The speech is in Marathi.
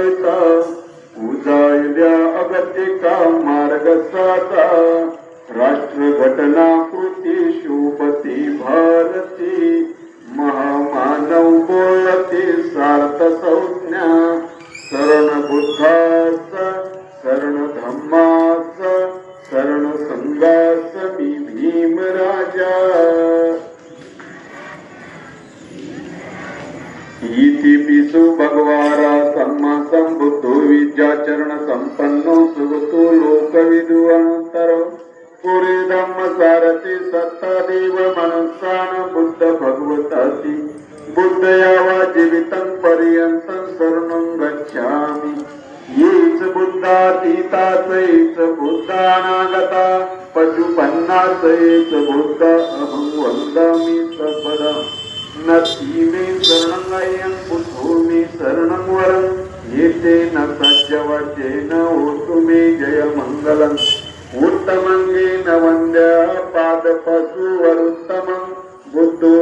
कळता उजाळल्या अगतिका मार्ग साचा राष्ट्र घटना कृती शिवपती भारती महामानव बोलती सार्थ संज्ञा शरण बुद्धाचा शरण धम्माचा शरण संघाच मी भीम राजा इति पिसु भगवारा सम्मा संबुद्धो विद्याचरण संपन्नो सुगतो लोकविदुअंतर पुरे धम्म सारथी सत्ता देव मनस्सान बुद्ध भगवतासी बुद्ध यावा जीवितं पर्यंतं शरणं गच्छामि येच बुद्धातीताच येच बुद्धानागता पशुपन्नाच येच बुद्ध अहं वन्दामि सपदा नती मे शरणं बुद्धो मे शरणं वरं येते न सज्जवचेन होतु मे जय मंगलम् उत्तमंगेन वन्द्य पादपशुवरुत्तमं बुद्धो